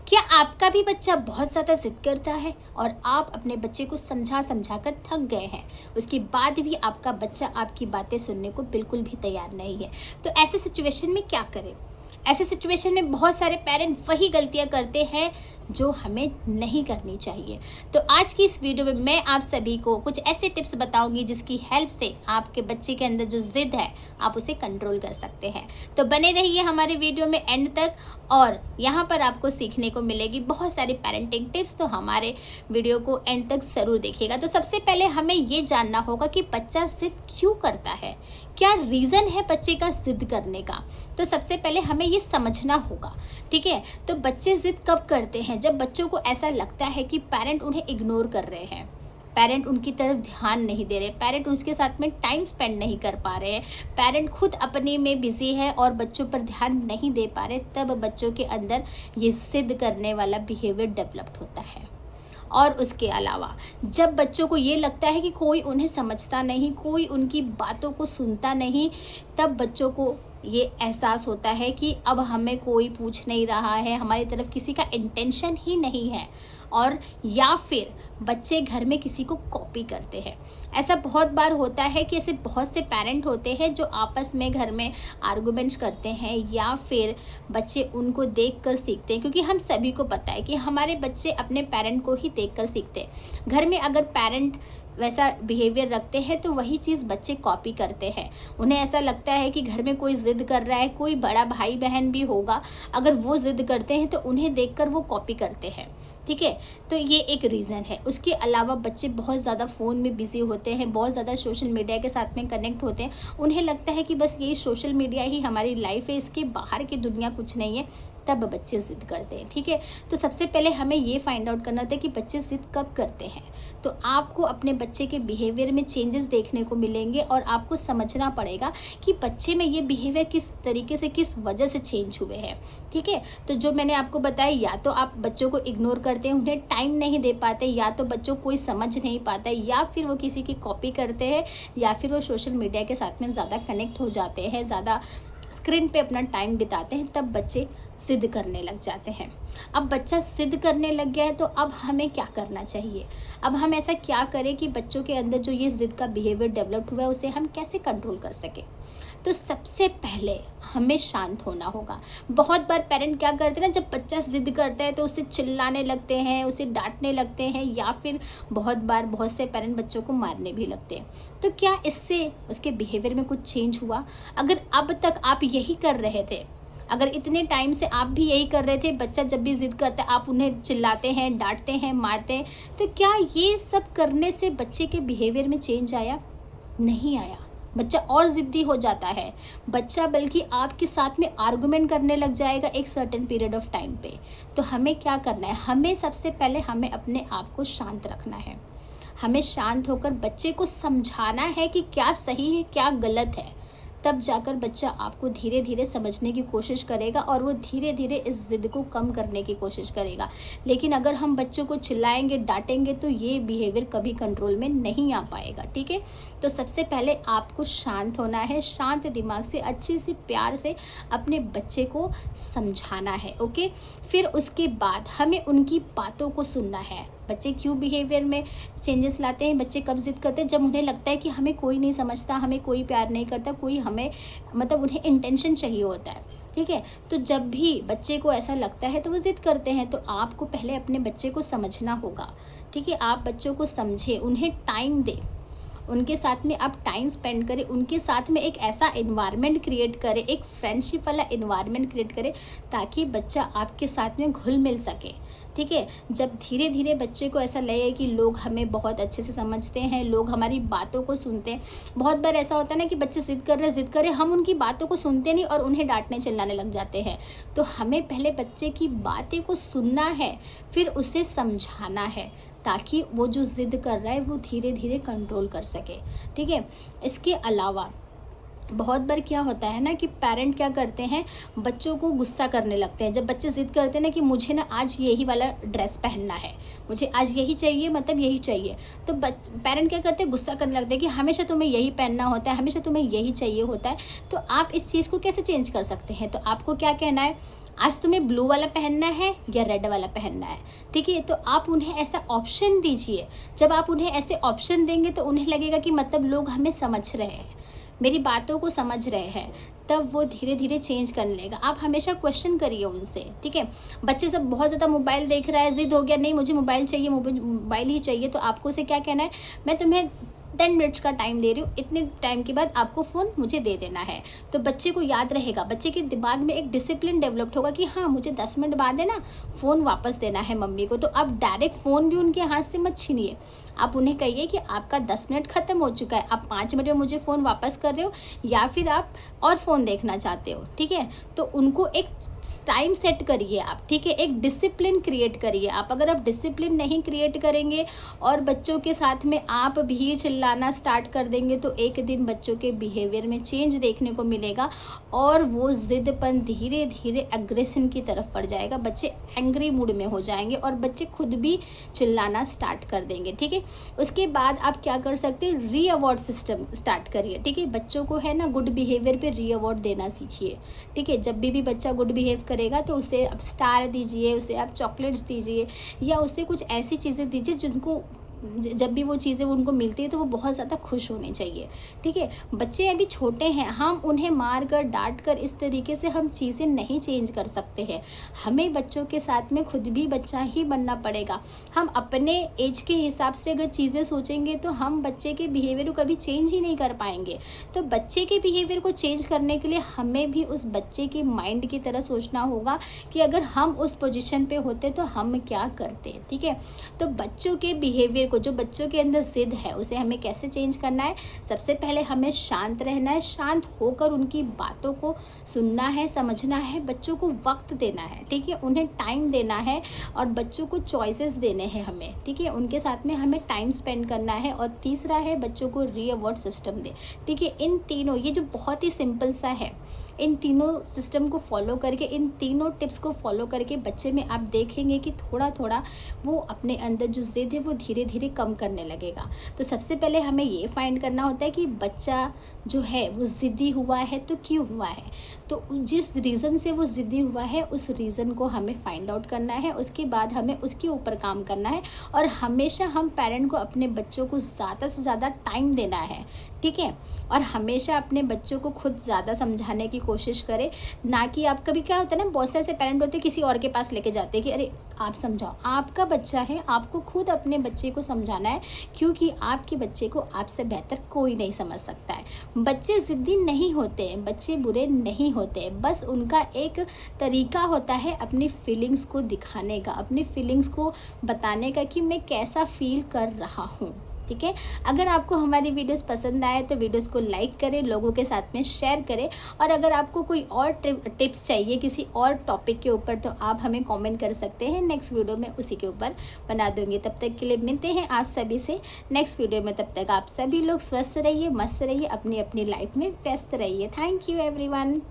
क्या आपका भी बच्चा बहुत ज़्यादा ज़िद करता है और आप अपने बच्चे को समझा समझा कर थक गए हैं, उसके बाद भी आपका बच्चा आपकी बातें सुनने को बिल्कुल भी तैयार नहीं है? तो ऐसे सिचुएशन में क्या करें? ऐसे सिचुएशन में बहुत सारे पेरेंट वही गलतियां करते हैं जो हमें नहीं करनी चाहिए। तो आज की इस वीडियो में मैं आप सभी को कुछ ऐसे टिप्स बताऊंगी जिसकी हेल्प से आपके बच्चे के अंदर जो ज़िद है आप उसे कंट्रोल कर सकते हैं। तो बने रहिए हमारे वीडियो में एंड तक, और यहाँ पर आपको सीखने को मिलेगी बहुत सारी पेरेंटिंग टिप्स। तो हमारे वीडियो को एंड तक ज़रूर देखिएगा। तो सबसे पहले हमें ये जानना होगा कि बच्चा ज़िद क्यों करता है, क्या रीज़न है बच्चे का ज़िद करने का। तो सबसे पहले हमें ये समझना होगा, ठीक है। तो बच्चे ज़िद कब करते हैं? जब बच्चों को ऐसा लगता है कि पेरेंट उन्हें इग्नोर कर रहे हैं, पेरेंट उनकी तरफ ध्यान नहीं दे रहे, पेरेंट उसके साथ में टाइम स्पेंड नहीं कर पा रहे हैं, पेरेंट खुद अपने में बिजी है और बच्चों पर ध्यान नहीं दे पा रहे, तब बच्चों के अंदर ये ज़िद करने वाला बिहेवियर डेवलप्ड होता है। और उसके अलावा जब बच्चों को ये लगता है कि कोई उन्हें समझता नहीं, कोई उनकी बातों को सुनता नहीं, तब बच्चों को ये एहसास होता है कि अब हमें कोई पूछ नहीं रहा है, हमारी तरफ किसी का इंटेंशन ही नहीं है। और या फिर बच्चे घर में किसी को कॉपी करते हैं। ऐसा बहुत बार होता है कि ऐसे बहुत से पेरेंट होते हैं जो आपस में घर में आर्गुमेंट्स करते हैं, या फिर बच्चे उनको देखकर सीखते हैं, क्योंकि हम सभी को पता है कि हमारे बच्चे अपने पेरेंट को ही देखकर सीखते हैं। घर में अगर पेरेंट वैसा बिहेवियर रखते हैं तो वही चीज़ बच्चे कॉपी करते हैं। उन्हें ऐसा लगता है कि घर में कोई ज़िद कर रहा है, कोई बड़ा भाई बहन भी होगा, अगर वो ज़िद करते हैं तो उन्हें देखकर वो कॉपी करते हैं, ठीक है। तो ये एक रीज़न है। उसके अलावा बच्चे बहुत ज़्यादा फ़ोन में बिज़ी होते हैं, बहुत ज़्यादा सोशल मीडिया के साथ में कनेक्ट होते हैं। उन्हें लगता है कि बस यही सोशल मीडिया ही हमारी लाइफ है, इसके बाहर की दुनिया कुछ नहीं है, तब बच्चे ज़िद करते हैं, ठीक है। तो सबसे पहले हमें ये फाइंड आउट करना होता है कि बच्चे ज़िद कब करते हैं। तो आपको अपने बच्चे के बिहेवियर में चेंजेस देखने को मिलेंगे और आपको समझना पड़ेगा कि बच्चे में ये बिहेवियर किस तरीके से, किस वजह से चेंज हुए हैं, ठीक है। तो जो मैंने आपको बताया, या तो आप बच्चों को इग्नोर करते हैं, उन्हें टाइम नहीं दे पाते, या तो बच्चों को कोई समझ नहीं पाता, या फिर वो किसी की कॉपी करते हैं, या फिर वो सोशल मीडिया के साथ में ज़्यादा कनेक्ट हो जाते हैं, ज़्यादा स्क्रीन पे अपना टाइम बिताते हैं, तब बच्चे ज़िद करने लग जाते हैं। अब बच्चा ज़िद करने लग गया है तो अब हमें क्या करना चाहिए? अब हम ऐसा क्या करें कि बच्चों के अंदर जो ये ज़िद का बिहेवियर डेवलप हुआ है उसे हम कैसे कंट्रोल कर सकें? तो सबसे पहले हमें शांत होना होगा। बहुत बार पेरेंट क्या करते हैं ना, जब बच्चा ज़िद करता है तो उसे चिल्लाने लगते हैं, उसे डांटने लगते हैं, या फिर बहुत बार बहुत से पेरेंट बच्चों को मारने भी लगते हैं। तो क्या इससे उसके बिहेवियर में कुछ चेंज हुआ? अगर अब तक आप यही कर रहे थे, अगर इतने टाइम से आप भी यही कर रहे थे, बच्चा जब भी ज़िद करता है आप उन्हें चिल्लाते हैं, डांटते हैं, मारते हैं, तो क्या ये सब करने से बच्चे के बिहेवियर में चेंज आया? नहीं आया। बच्चा और ज़िद्दी हो जाता है। बच्चा बल्कि आपके साथ में आर्गुमेंट करने लग जाएगा एक सर्टेन पीरियड ऑफ टाइम पे। तो हमें क्या करना है? हमें सबसे पहले हमें अपने आप को शांत रखना है। हमें शांत होकर बच्चे को समझाना है कि क्या सही है, क्या गलत है। तब जाकर बच्चा आपको धीरे धीरे समझने की कोशिश करेगा और वो धीरे धीरे इस ज़िद को कम करने की कोशिश करेगा। लेकिन अगर हम बच्चों को चिल्लाएंगे, डांटेंगे, तो ये बिहेवियर कभी कंट्रोल में नहीं आ पाएगा, ठीक है। तो सबसे पहले आपको शांत होना है, शांत दिमाग से अच्छे से प्यार से अपने बच्चे को समझाना है, ओके। फिर उसके बाद हमें उनकी बातों को सुनना है। बच्चे क्यों बिहेवियर में चेंजेस लाते हैं, बच्चे कब ज़िद करते हैं? जब उन्हें लगता है कि हमें कोई नहीं समझता, हमें कोई प्यार नहीं करता, कोई हमें मतलब उन्हें इंटेंशन चाहिए होता है, ठीक है। तो जब भी बच्चे को ऐसा लगता है तो वो ज़िद करते हैं। तो आपको पहले अपने बच्चे को समझना होगा, ठीक है। आप बच्चों को समझें, उन्हें टाइम दें, उनके साथ में आप टाइम स्पेंड करें, उनके साथ में एक ऐसा एनवायरनमेंट क्रिएट करें, एक फ्रेंडशिप वाला एनवायरनमेंट क्रिएट करें, ताकि बच्चा आपके साथ में घुल मिल सके, ठीक है। जब धीरे धीरे बच्चे को ऐसा लगे कि लोग हमें बहुत अच्छे से समझते हैं, लोग हमारी बातों को सुनते हैं। बहुत बार ऐसा होता है ना कि बच्चे ज़िद कर रहे, हम उनकी बातों को सुनते नहीं और उन्हें डांटने चिल्लाने लग जाते हैं। तो हमें पहले बच्चे की बातें को सुनना है, फिर उसे समझाना है, ताकि वो जो ज़िद कर रहा है वो धीरे धीरे कंट्रोल कर सके, ठीक है। इसके अलावा बहुत बार क्या होता है ना कि पेरेंट क्या करते हैं, बच्चों को गुस्सा करने लगते हैं। जब बच्चे ज़िद करते हैं ना कि मुझे ना आज यही वाला ड्रेस पहनना है, मुझे आज यही चाहिए, मतलब यही चाहिए, तो पेरेंट क्या करते हैं, गुस्सा करने लगते हैं कि हमेशा तुम्हें यही पहनना होता है, हमेशा तुम्हें यही चाहिए होता है। तो आप इस चीज़ को कैसे चेंज कर सकते हैं? तो आपको क्या कहना है, आज तुम्हें ब्लू वाला पहनना है या रेड वाला पहनना है, ठीक है। तो आप उन्हें ऐसा ऑप्शन दीजिए। जब आप उन्हें ऐसे ऑप्शन देंगे तो उन्हें लगेगा कि मतलब लोग हमें समझ रहे हैं, मेरी बातों को समझ रहे हैं, तब वो धीरे धीरे चेंज करने लगेगा। आप हमेशा क्वेश्चन करिए उनसे, ठीक है। बच्चे सब बहुत ज़्यादा मोबाइल देख रहा है, ज़िद हो गया, नहीं मुझे मोबाइल चाहिए, मोबाइल ही चाहिए, तो आपको उसे क्या कहना है, मैं तुम्हें 10 मिनट्स का टाइम दे रही हूँ, इतने टाइम के बाद आपको फ़ोन मुझे दे देना है। तो बच्चे को याद रहेगा, बच्चे के दिमाग में एक डिसिप्लिन डेवलप्ड होगा कि हाँ मुझे 10 मिनट बाद है ना फ़ोन वापस देना है मम्मी को। तो आप डायरेक्ट फ़ोन भी उनके हाथ से मत छीनिए, आप उन्हें कहिए कि आपका 10 मिनट ख़त्म हो चुका है, आप 5 मिनट में मुझे फ़ोन वापस कर रहे हो या फिर आप और फ़ोन देखना चाहते हो, ठीक है। तो उनको एक टाइम सेट करिए आप, ठीक है, एक डिसिप्लिन क्रिएट करिए आप। अगर आप डिसिप्लिन नहीं क्रिएट करेंगे और बच्चों के साथ में आप भी चिल्लाना स्टार्ट कर देंगे तो एक दिन बच्चों के बिहेवियर में चेंज देखने को मिलेगा और वो ज़िद्दपन धीरे धीरे एग्रेशन की तरफ बढ़ जाएगा। बच्चे एंग्री मूड में हो जाएंगे और बच्चे खुद भी चिल्लाना स्टार्ट कर देंगे, ठीक है। उसके बाद आप क्या कर सकते हैं, री अवार्ड सिस्टम स्टार्ट करिए, ठीक है। बच्चों को है ना गुड बिहेवियर पे री अवार्ड देना सीखिए, ठीक है। जब भी बच्चा गुड बिहेव करेगा तो उसे आप स्टार दीजिए, उसे आप चॉकलेट्स दीजिए या उसे कुछ ऐसी चीज़ें दीजिए जिनको जब भी वो चीज़ें उनको मिलती है तो वो बहुत ज़्यादा खुश होने चाहिए, ठीक है। बच्चे अभी छोटे हैं, हम उन्हें मार कर डांट कर इस तरीके से हम चीज़ें नहीं चेंज कर सकते हैं। हमें बच्चों के साथ में खुद भी बच्चा ही बनना पड़ेगा। हम अपने एज के हिसाब से अगर चीज़ें सोचेंगे तो हम बच्चे के बिहेवियर को कभी चेंज ही नहीं कर पाएंगे। तो बच्चे के बिहेवियर को चेंज करने के लिए हमें भी उस बच्चे के माइंड की तरह सोचना होगा कि अगर हम उस पोजीशन पे होते तो हम क्या करते, ठीक है। तो बच्चों के बिहेवियर को, जो बच्चों के अंदर जिद है, उसे हमें कैसे चेंज करना है, सबसे पहले हमें शांत रहना है, शांत होकर उनकी बातों को सुनना है, समझना है, बच्चों को वक्त देना है, ठीक है, उन्हें टाइम देना है और बच्चों को चॉइसेस देने हैं हमें, ठीक है, उनके साथ में हमें टाइम स्पेंड करना है। और तीसरा है बच्चों को री अवार्ड सिस्टम दे, ठीक है। इन तीनों, ये जो बहुत ही सिंपल सा है, इन तीनों सिस्टम को फॉलो करके, इन तीनों टिप्स को फॉलो करके बच्चे में आप देखेंगे कि थोड़ा थोड़ा वो अपने अंदर जो ज़िद है वो धीरे धीरे कम करने लगेगा। तो सबसे पहले हमें ये फाइंड करना होता है कि बच्चा जो है वो ज़िद्दी हुआ है तो क्यों हुआ है। तो जिस रीज़न से वो ज़िद्दी हुआ है उस रीज़न को हमें फाइंड आउट करना है, उसके बाद हमें उसके ऊपर काम करना है। और हमेशा हम पेरेंट को अपने बच्चों को ज़्यादा से ज़्यादा टाइम देना है, ठीक है। और हमेशा अपने बच्चों को खुद ज़्यादा समझाने की कोशिश करें, ना कि आप, कभी क्या होता है ना, बहुत से ऐसे पेरेंट होते हैं किसी और के पास लेके जाते हैं कि अरे आप समझाओ, आपका बच्चा है, आपको खुद अपने बच्चे को समझाना है, क्योंकि आपके बच्चे को आपसे बेहतर कोई नहीं समझ सकता है। बच्चे ज़िद्दी नहीं होते हैं, बच्चे बुरे नहीं होते हैं, बस उनका एक तरीका होता है अपनी फीलिंग्स को दिखाने का, अपनी फीलिंग्स को बताने का कि मैं कैसा फील कर रहा हूँ, ठीक है। अगर आपको हमारी वीडियोस पसंद आए तो वीडियोस को लाइक करें, लोगों के साथ में शेयर करें। और अगर आपको कोई और टिप्स चाहिए किसी और टॉपिक के ऊपर तो आप हमें कमेंट कर सकते हैं, नेक्स्ट वीडियो में उसी के ऊपर बना दूंगी। तब तक के लिए मिलते हैं आप सभी से नेक्स्ट वीडियो में। तब तक आप सभी लोग स्वस्थ रहिए, मस्त रहिए, अपनी अपनी लाइफ में व्यस्त रहिए। Thank you everyone.